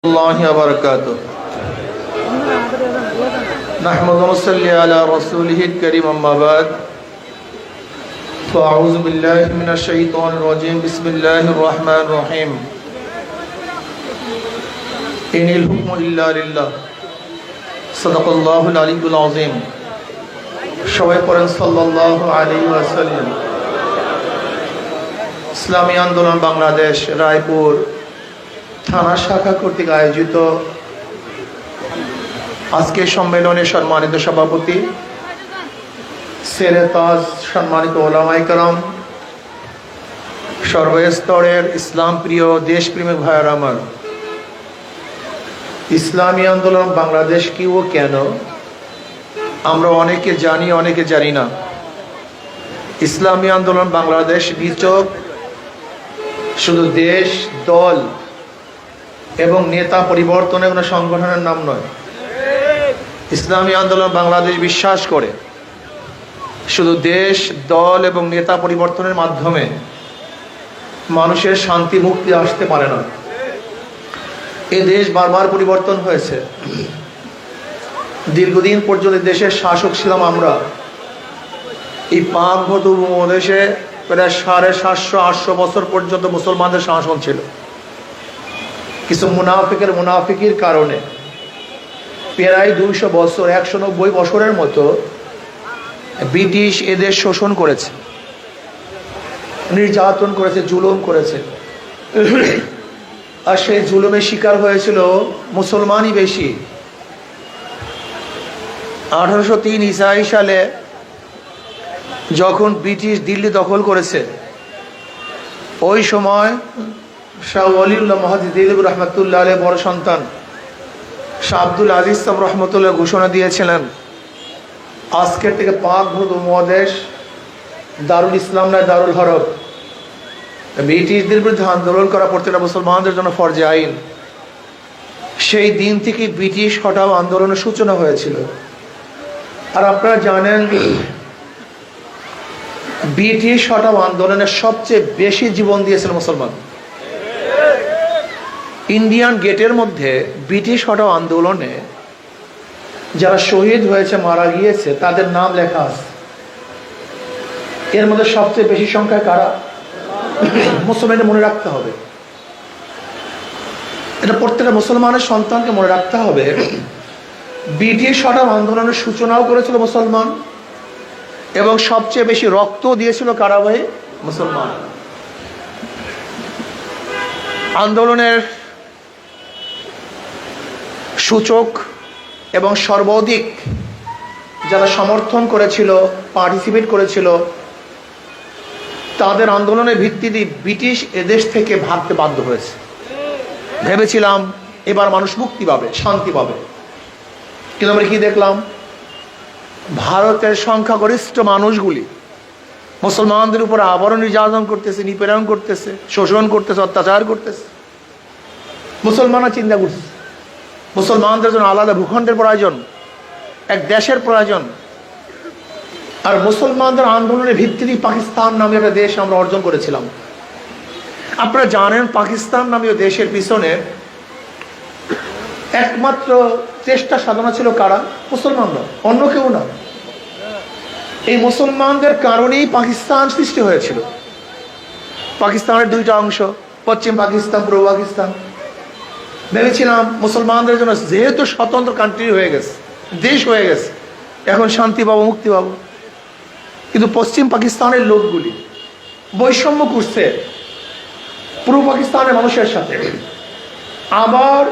الله وبركاته نحمد ونصلي على رسوله الكريم أما بعد فأعوذ بالله من الشيطان الرجيم بسم الله الرحمن الرحيم إن الحكم إلا لله صدق الله العلي العظيم সবাই পড়েন সাল্লাল্লাহু আলাইহি ওয়াসাল্লাম। ইসলামী আন্দোলন বাংলাদেশ রায়পুর থানা শাখা কর্তৃক আয়োজিত আজকের সম্মেলনে সম্মানিত সভাপতি সেরে তাজ, সম্মানিত ওলামায়ে কেরাম, সর্বস্তরের ইসলাম প্রিয় দেশপ্রেমিক ভাইয়েরা আমার, ইসলামী আন্দোলন বাংলাদেশ কি ও কেন আমরা অনেকে জানি, অনেকে জানি না। ইসলামী আন্দোলন বাংলাদেশ নিছক শুধু দেশ, দল এবং নেতা পরিবর্তনের কোনো সংগঠনের নাম নয়। ইসলামী আন্দোলন বাংলাদেশ বিশ্বাস করে শুধু দেশ, দল এবং নেতা পরিবর্তনের মাধ্যমে মানুষের শান্তি মুক্তি আসতে পারে না। এই দেশ বারবার পরিবর্তন হয়েছে। দীর্ঘদিন পর্যন্ত দেশের শাসক ছিলাম আমরা। এই পাক উপমহাদেশে প্রায় 750-800 বছর পর্যন্ত মুসলমানদের শাসন ছিল। কিছু মুনাফিকির কারণে প্রায় 200 বছর, 190 বছরের মতো ব্রিটিশ এদের শোষণ করেছে, নির্যাতন করেছে, জুলুম করেছে। আর সেই জুলুমের শিকার হয়েছিল মুসলমানই বেশি। 1803 ইসাই সালে যখন ব্রিটিশ দিল্লি দখল করেছে, ওই সময় শাহ ওয়ালিউল্লাহ মুহাদ্দিস দেহলভী রহমাতুল্লাহ আলাইহি বড় সন্তান শাহ আব্দুল আজিজ সাহেব রহমতুল্লাহ ঘোষণা দিয়েছিলেন, আজকের থেকে পাক উপমহাদেশ দারুল ইসলাম নয়, দারুল হরব। ব্রিটিশদের বিরুদ্ধে আন্দোলন করা প্রত্যেকটা মুসলমানদের জন্য ফরজে আইন। সেই দিন থেকে ব্রিটিশ হটাও আন্দোলনের সূচনা হয়েছিল। আর আপনারা জানেন, ব্রিটিশ হটাও আন্দোলনের সবচেয়ে বেশি জীবন দিয়েছিল মুসলমান। ইন্ডিয়ান গেটের মধ্যে ব্রিটিশ হটাও আন্দোলনে যারা শহীদ হয়েছে, মারা গিয়েছে, তাদের নাম লেখা আছে। এর মধ্যে সবচেয়ে বেশি সংখ্যায় কারা? মুসলমানদের মনে রাখতে হবে, এটা প্রত্যেকটা মুসলমানের সন্তানকে মনে রাখতে হবে। ব্রিটিশ হটাও আন্দোলনের সূচনাও করেছিল মুসলমান, এবং সবচেয়ে বেশি রক্ত দিয়েছিল কারা ভাই? মুসলমান। আন্দোলনের সূচক এবং সর্বাধিক যারা সমর্থন করেছিল, পার্টিসিপেট করেছিল, তাদের আন্দোলনের ভিত্তিতে ব্রিটিশ এদেশ থেকে ভাগতে বাধ্য হয়েছে। ভেবেছিলাম এবার মানুষ মুক্তি পাবে, শান্তি পাবে, কিন্তু আমরা কি দেখলাম? ভারতের সংখ্যাগরিষ্ঠ মানুষগুলি মুসলমানদের উপর আবারও নির্যাতন করতেছে, নিপীড়ন করতেছে, শোষণ করতেছে, অত্যাচার করতেছে। মুসলমানরা চিন্তা করছে মুসলমানদের জন্য আলাদা ভূখণ্ডের প্রয়োজন, এক দেশের প্রয়োজন। আর মুসলমানদের আন্দোলনের ভিত্তিতে পাকিস্তান নামে একটা দেশ আমরা অর্জন করেছিলাম। আপনারা জানেন, পাকিস্তান নামীয় দেশের পিছনে একমাত্র চেষ্টা সাধনা ছিল কারা? মুসলমানরা, অন্য কেউ না। এই মুসলমানদের কারণেই পাকিস্তান সৃষ্টি হয়েছিল। পাকিস্তানের দুইটা অংশ, পশ্চিম পাকিস্তান, পূর্ব পাকিস্তান। ভেবেছিলাম মুসলমানদের জন্য যেহেতু স্বতন্ত্র কান্ট্রি হয়ে গেছে, দেশ হয়ে গেছে, এখন শান্তি পাবো, মুক্তি পাবো। কিন্তু পশ্চিম পাকিস্তানের লোকগুলি বৈষম্য করছে পূর্ব পাকিস্তানের মানুষের সাথে। আবার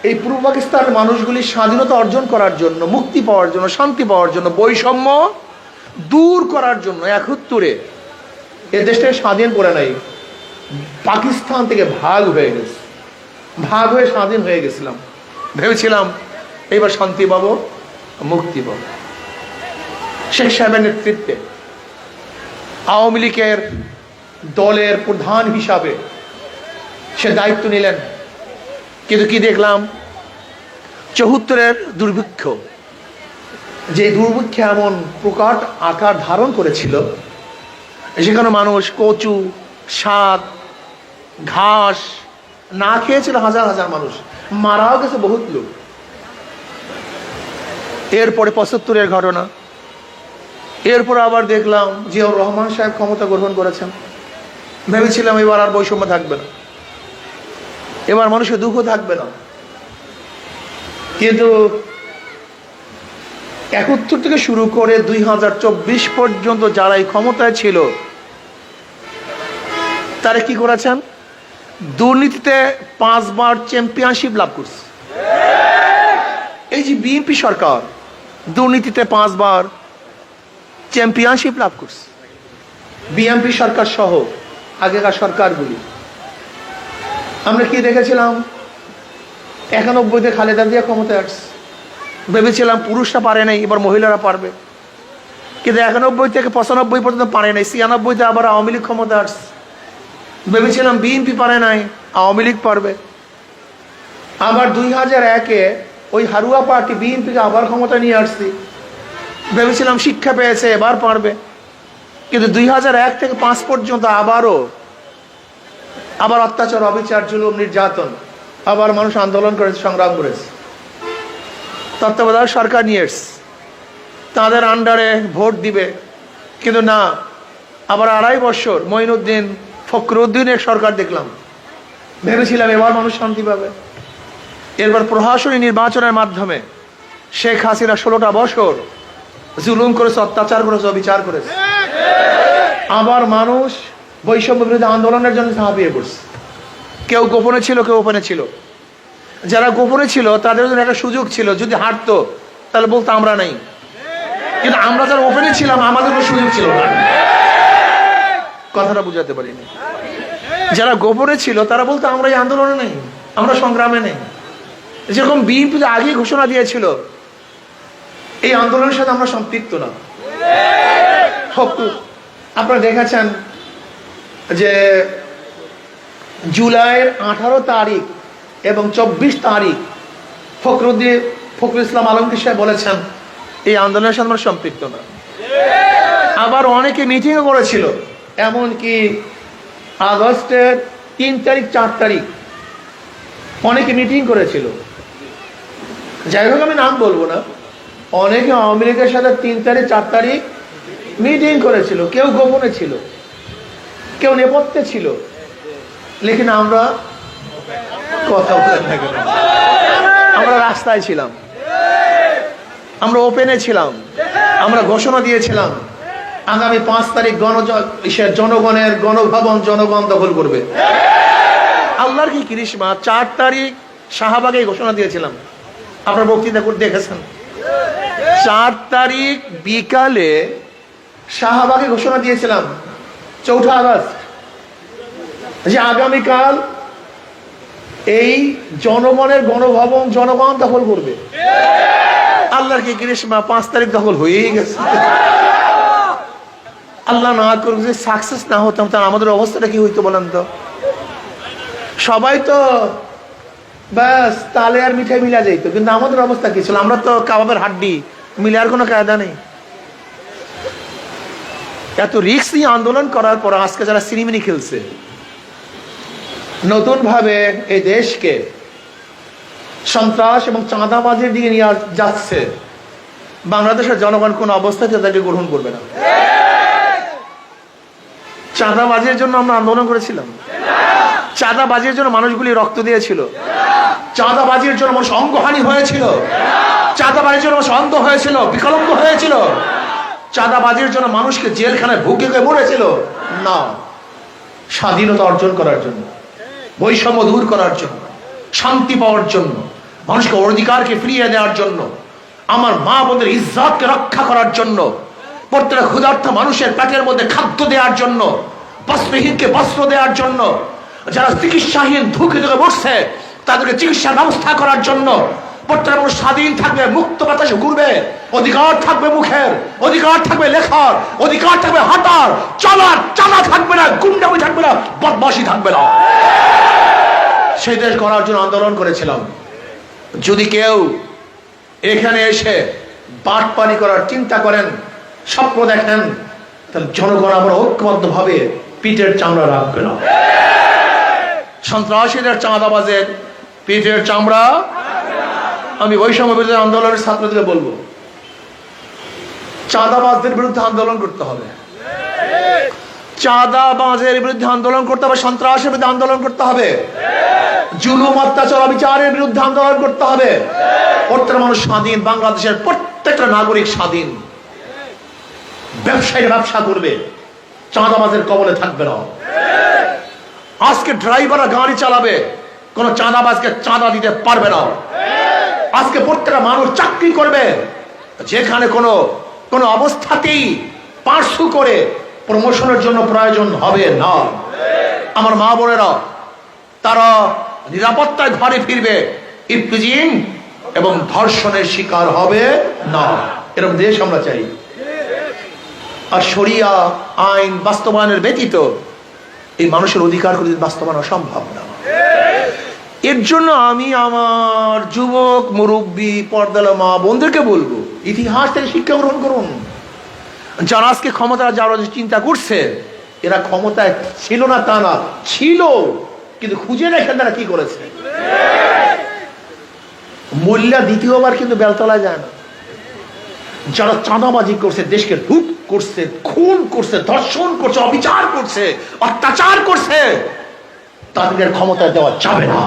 এই পূর্ব পাকিস্তানের মানুষগুলি স্বাধীনতা অর্জন করার জন্য, মুক্তি পাওয়ার জন্য, শান্তি পাওয়ার জন্য, বৈষম্য দূর করার জন্য 71 এ দেশটা স্বাধীন করে নাই, পাকিস্তান থেকে ভাগ হয়ে গেছে। ভাগ হয়ে স্বাধীন হয়ে গেছিলাম। ভেবেছিলাম এইবার শান্তি পাবো, মুক্তি পাবো। শেখ সাহেবের নেতৃত্বে আওয়ামী লীগের দলের প্রধান হিসাবে সে দায়িত্ব নিলেন। কিন্তু কি দেখলাম? 74-এর দুর্ভিক্ষ, যে দুর্ভিক্ষে এমন প্রকার আকার ধারণ করেছিল, সেখানে মানুষ কচু, শাক, ঘাস না খেয়েছিল হাজার হাজার মানুষ। মারাও গেছে বহুত লোক। এরপরে 75-এর ঘটনা, এরপর আবার দেখলাম জিয়াউর রহমান সাহেব ক্ষমতা গ্রহণ করেছেন। ভেবেছিলাম এবার আর বৈষম্য থাকবে না, এবার মানুষের দুঃখ থাকবে না। কিন্তু 71 থেকে শুরু করে 2024 পর্যন্ত যারা এই ক্ষমতায় ছিল তারা কি করেছেন? দুর্নীতিতে 5 বার চ্যাম্পিয়নশিপ লাভ করছে। এই যে বিএনপি সরকার দুর্নীতিতে 5 বার চ্যাম্পিয়নশিপ লাভ করছে। বিএনপি সরকার সহ আগেকার সরকারগুলি আমরা কি দেখেছিলাম? 91-তে খালেদা জিয়া ক্ষমতায় আসছে, ভেবেছিলাম পুরুষরা পারে নাই, এবার মহিলারা পারবে। কিন্তু 91 থেকে 95 পর্যন্ত পারে নাই। 96-তে আবার আওয়ামী লীগ ক্ষমতা আসছে, ভেবেছিলাম বিএনপি পারে নাই, আওয়ামী লীগ পারবে। আবার 2001-এ ওই হারুয়া পার্টি বিএনপিকে আবার ক্ষমতা নিয়ে আসছি, ভেবেছিলাম শিক্ষা পেয়েছে, এবার পারবে। কিন্তু 2001 থেকে 5 পর্যন্ত আবার অত্যাচার, অবিচার, জুলুম, নির্যাতন, আবার মানুষ আন্দোলন করেছে, সংগ্রাম করেছে। তত্ত্বাবধায়ক সরকার নিয়ে এসছে, তাদের আন্ডারে ভোট দিবে। কিন্তু না, আবার 2.5 বছর মঈনুদ্দিন ফখরুদ্দিনের সরকার দেখলাম, ভেবেছিলাম এবার মানুষ শান্তি পাবে। এরপর প্রশাসনিক নির্বাচনের মাধ্যমে শেখ হাসিনা 16টা বছর জুলুম করেছে, অত্যাচার করেছে, অবিচার করেছে। আবার মানুষ বৈষম্য বিরোধী আন্দোলনের জন্য ঝাঁপিয়ে পড়ছে। কেউ গোপনে ছিল, কেউ ওপেনে ছিল। যারা গোপনে ছিল তাদের জন্য একটা সুযোগ ছিল, যদি হাঁটতো তাহলে বলতো আমরা নেই। কিন্তু আমরা যারা ওপেনে ছিলাম আমাদের কোনো সুযোগ ছিল না। কথাটা বুঝাতে পারিনি। যারা গোপনে ছিল তারা বলতো আমরা এই আন্দোলনে নেই, আমরা সংগ্রামে নেই। যেরকম বিএনপি আগে ঘোষণা দিয়েছিল এই আন্দোলনের সাথে আমরা সম্পৃক্ত না। আপনারা দেখেছেন যে জুলাইয়ের 18 তারিখ এবং 24 তারিখ ফখরুল ইসলাম আলমগীর সাহেব বলেছেন এই আন্দোলনের সাথে আমরা সম্পৃক্ত না। আবার অনেকে মিটিংও করেছিল, এমনকি আগস্টের 3 তারিখ 4 তারিখ অনেকে মিটিং করেছিল। যাই হোক, আমি নাম বলবো না। অনেকে আওয়ামী লীগের সাথে 3 তারিখ 4 তারিখ মিটিং করেছিল। কেউ গোপনে ছিল, কেউ নেপথ্যে ছিল। লেকিন আমরা কথা বলেন না কেন, আমরা রাস্তায় ছিলাম, আমরা ওপেনে ছিলাম, আমরা ঘোষণা দিয়েছিলাম আগামী 5 তারিখ জনগণের গণভবন জনগণ দখল করবে। আল্লাহর কি কৃষ্মা, 4 তারিখ শাহবাগে ঘোষণা দিয়েছিলাম, আপনার বক্তৃতা করে দেখেছেন। 4 তারিখ বিকালে শাহবাগে ঘোষণা দিয়েছিলাম 4 আগস্ট যে আগামীকাল এই জনগণের গণভবন জনগণ দখল করবে। আল্লাহর কি কৃষ্মা, 5 তারিখ দখল হয়েই গেছে। আল্লাহ না করুক যে সাকসেস না হতাম, তাহলে আমাদের অবস্থাটা কি হইতো বলেন তো? সবাই তো ব্যাস তালে আর মিঠাই মিলা যাইতো, কিন্তু আমাদের অবস্থা কি ছিল? আমরা তো কাবাবের হাড্ডি, মিলার কোনো কায়দা নেই। এত রিস্ক নিয়ে আন্দোলন করার পর আজকে যারা সিনেমিনি খেলছে, নতুন ভাবে এই দেশকে সন্ত্রাস এবং চাঁদাবাজির দিকে নিয়ে যাচ্ছে, বাংলাদেশের জনগণ কোন অবস্থাতে তাকে গ্রহণ করবে না। চাঁদাবাজির জন্য আমরা আন্দোলন করেছিলাম, চাঁদাবাজির জন্য মানুষগুলি রক্ত দিয়েছিল, চাঁদাবাজির জন্য মানুষ অঙ্গহানি হয়েছিল, চাঁদাবাজির জন্য মানুষ অন্ধ হয়েছিল, বিকলাঙ্গ হয়েছিল, চাঁদাবাজির জন্য মানুষকে জেলখানায় ভুগে মরেছিল। না, স্বাধীনতা অর্জন করার জন্য, বৈষম্য দূর করার জন্য, শান্তি পাওয়ার জন্য, মানুষকে অধিকারকে ফিরিয়ে দেওয়ার জন্য, আমার মা বোনদের ইজ্জতকে রক্ষা করার জন্য, প্রত্যেকটা ক্ষুধার্ত মানুষের পেটের মধ্যে খাদ্য দেওয়ার জন্য, বস্ত্রহীনকে বস্ত্র দেওয়ার জন্য, যারা চিকিৎসাহীন ধুকে ধুকে মরছে তাদেরকে চিকিৎসার ব্যবস্থা করার জন্য, প্রত্যেকটা মানুষ স্বাধীন থাকবে, মুক্ত বাতাসে ঘুরবে, অধিকার থাকবে মুখের, অধিকার থাকবে লেখার, অধিকার থাকবে হাঁটার চলার, চালা থাকবে না, গুন্ডামি থাকবে না, বদমাশি থাকবে না। সেই দেশ করার জন্য আন্দোলন করেছিলাম। যদি কেউ এখানে এসে বাটপানি করার চিন্তা করেন, স্বপ্ন দেখেন, তাহলে জনগণ আমরা ঐক্যবদ্ধ ভাবে পিঠের চামড়া রাখবে না। সন্ত্রাসীদের, চাঁদাবাজের পিঠের চামড়া। আমি বৈষম্য বিরোধী আন্দোলনের ছাত্রদের বলবো, চাঁদাবাজদের বিরুদ্ধে আন্দোলন করতে হবে, চাঁদাবাজের বিরুদ্ধে আন্দোলন করতে হবে, সন্ত্রাসের বিরুদ্ধে আন্দোলন করতে হবে, জুলুম অত্যাচার অবিচারের বিরুদ্ধে আন্দোলন করতে হবে। প্রত্যেকটা মানুষ স্বাধীন, বাংলাদেশের প্রত্যেকটা নাগরিক স্বাধীন। ব্যবসায়ীরা ব্যবসা করবে, চাঁদাবাজের কবলে থাকবে না। আজকে ড্রাইভাররা গাড়ি চালাবে, কোন চাঁদাবাজকে চাঁদা দিতে পারবে না। আজকে প্রত্যেকটা মানুষ চাকরি করবে, যেখানে কোনো অবস্থাতেই পার্সু করে প্রমোশনের জন্য প্রয়োজন হবে না। আমার মা বোনেরা তারা নিরাপত্তায় ঘরে ফিরবে, ইফতিজিং এবং ধর্ষণের শিকার হবে না। এরকম দেশ আমরা চাই। আর শরিয়া আইন বাস্তবায়নের ব্যতীত এই মানুষের অধিকার বাস্তবায়ন অসম্ভব না। এর জন্য আমি আমার যুবক মুরব্বী পর্দালা মা বোনদেরকে বলবো, ইতিহাস থেকে শিক্ষা গ্রহণ করুন। যারা আজকে ক্ষমতা যারা চিন্তা করছে, এরা ক্ষমতায় ছিল না তা না, ছিল, কিন্তু খুঁজে দেখেন তারা কি করেছে। মোল্লা দ্বিতীয়বার কিন্তু বেলতলায় যায় না। যারা চাঁদাবাজি করছে, দেশকে লুট করছে, খুন করছে, ধর্ষণ করছে, অবিচার করছে, অত্যাচার করছে, তাদের ক্ষমতায় দেওয়া যাবে না।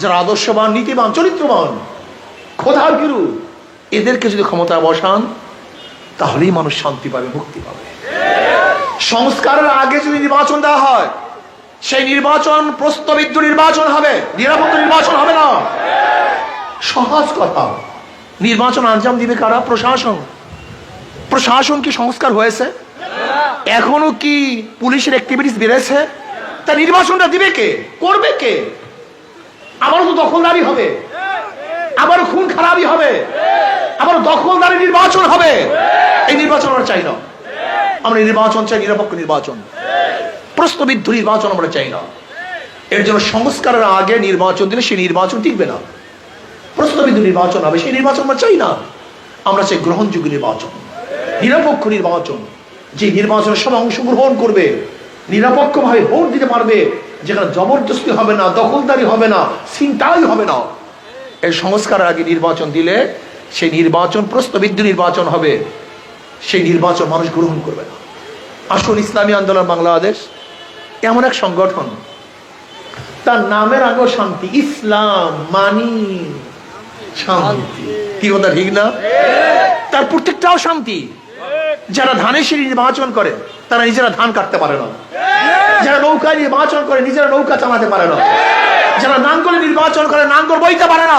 যারা আদর্শবান, নীতিবান, চরিত্রবান, খোদার ভীরু, এদেরকে যদি ক্ষমতায় বসান, তাহলেই মানুষ শান্তি পাবে, মুক্তি পাবে। সংস্কারের আগে যদি নির্বাচন দেওয়া হয়, সেই নির্বাচন প্রস্তাবিত নির্বাচন হবে, নিরাপদ নির্বাচন হবে না। সহজ কথা। নির্বাচন আঞ্জাম দিবে কারা? প্রশাসন। প্রশাসন কি সংস্কার হয়েছে? এখনো কি পুলিশের অ্যাক্টিভিটিস বেড়েছে? তা নির্বাচনটা দিবে কে, করবে কে? আবারও তো দখলদারি হবে, আবারও খুন খারাপই হবে, আবারও দখলদারি নির্বাচন হবে। এই নির্বাচন আমরা চাই না। আমরা নির্বাচন চাই নিরপেক্ষ নির্বাচন, প্রশ্নবিদ্ধ নির্বাচন আমরা চাই না। এর জন্য সংস্কারের আগে নির্বাচন দিলে সেই নির্বাচন টিকবে না, প্রশ্নবিদ্ধ নির্বাচন হবে, সেই নির্বাচন আমরা চাই না। আমরা চাই গ্রহণযোগ্য নির্বাচন, নিরপেক্ষ নির্বাচন, যে নির্বাচনে সবাই অংশগ্রহণ করবে, নিরপেক্ষভাবে ভোট দিতে পারবে, যেখানে জবরদস্তি হবে না, দখলদারি হবে না, ছিনতাই হবে না। এই সংস্কারের আগে নির্বাচন দিলে সেই নির্বাচন প্রশ্নবিদ্ধ নির্বাচন হবে, সেই নির্বাচন মানুষ গ্রহণ করবে না। আসুন, ইসলামী আন্দোলন বাংলাদেশ এমন এক সংগঠন, তার নামের আগেও শান্তি। ইসলাম মানি শান্তি, কি কথা ঠিক না? তার প্রত্যেকটাও শান্তি। যারা ধানের শীষ নির্বাচন করে, তারা নিজেরা ধান কাটতে পারে না। যারা নৌকা নির্বাচন করে, নিজেরা নৌকা চালাতে পারে না। যারা নাঙ্গল নির্বাচন করে, নাঙ্গল বইতে পারে না।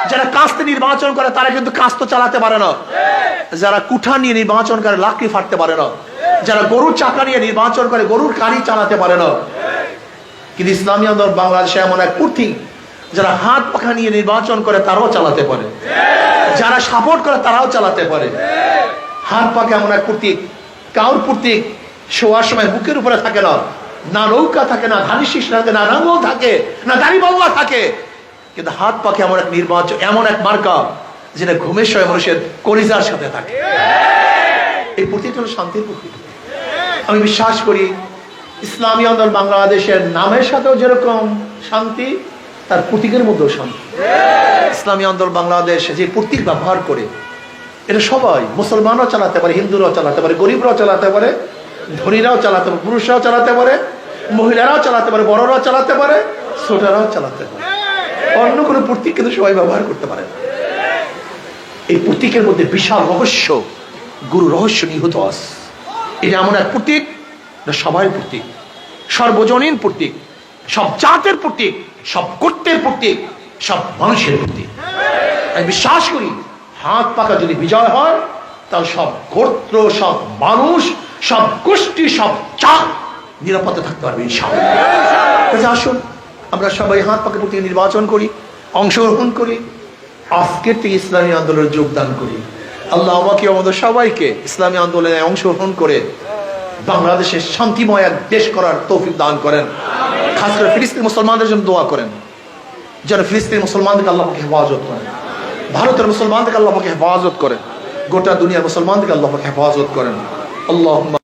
যারা কাস্তে নির্বাচন করে, তারা কিন্তু কাস্ত চালাতে পারে না। যারা কুঠা নিয়ে নির্বাচন করে, লাকড়ি ফাটতে পারে না। যারা গরুর চাকা নিয়ে নির্বাচন করে, গরুর গাড়ি চালাতে পারে না। কিন্তু ইসলামী আন্দোলন বাংলাদেশে এমন এক প্রতীক, যারা হাত পাখা নিয়ে নির্বাচন করে, তারাও চালাতে পারে। যারা সাপোর্ট করে, তারাও চালাতে পারে। হাত পাখা এমন এক প্রতীক, কাউর প্রতীক শোয়ার সময় বুকের উপরে থাকে না, না নৌকা থাকে, না ধানের শীষ থাকে, না নাঙ্গল থাকে, না দাড়িপাল্লা থাকে। কিন্তু হাত পাখা এমন এক নির্বাচন, এমন এক মার্কা, যেটা ঘুমের সময় মানুষের কলিজার সাথে থাকে। এই প্রতীক হলো শান্তির প্রতীক। আমি বিশ্বাস করি ইসলামী আন্দোলন বাংলাদেশের নামের সাথেও যেরকম শান্তি, তার প্রতীকের মধ্যেও শান্তি। ইসলামী আন্দোলন বাংলাদেশ যে প্রতীক ব্যবহার করে, এটা সবাই, মুসলমানরাও চালাতে পারে, হিন্দুরাও চালাতে পারে, গরিবরাও চালাতে পারে, ধনীরাও চালাতে পারে, পুরুষরাও চালাতে পারে, মহিলারাও চালাতে পারে, বড়রাও চালাতে পারে, ছোটরাও চালাতে পারে। অন্য কোনো প্রতীক কিন্তু সবাই ব্যবহার করতে পারে না। এই প্রতীকের মধ্যে বিশাল রহস্য, গুরু রহস্য নিহিত আছে। এটা এমন এক প্রতীক, সবাই প্রতীক, সর্বজনীন প্রতীক, সব জাতের প্রতীক, সব গোত্রের প্রতীক, সব মানুষের প্রতীক। আমি বিশ্বাস করি হাত পাকা যদি বিজয় হয়, তাহলে সব গোত্র, সব মানুষ, সব গোষ্ঠী, সব জাত নিরাপদে থাকতে পারবে ইনশাআল্লাহ। আসুন আমরা সবাই হাত পাকা প্রতীক নির্বাচন করি, অংশগ্রহণ করি, আজকের থেকে ইসলামী আন্দোলনে যোগদান করি। আল্লাহ আমাকে আমাদের সবাইকে ইসলামী আন্দোলনে অংশগ্রহণ করে বাংলাদেশের শান্তিময় এক দেশ করার তৌফিক দান করেন। খাস করে ফিলিস্তিন মুসলমানদের জন্য দোয়া করেন, যেন ফিলিস্তিন মুসলমানদেরকে আল্লাহ পাক হেফাজত করেন, ভারতের মুসলমানদেরকে আল্লাহ পাক হেফাজত করেন, গোটা দুনিয়ার মুসলমানদেরকে আল্লাহ পাক হেফাজত করেন। আল্লাহুম্মা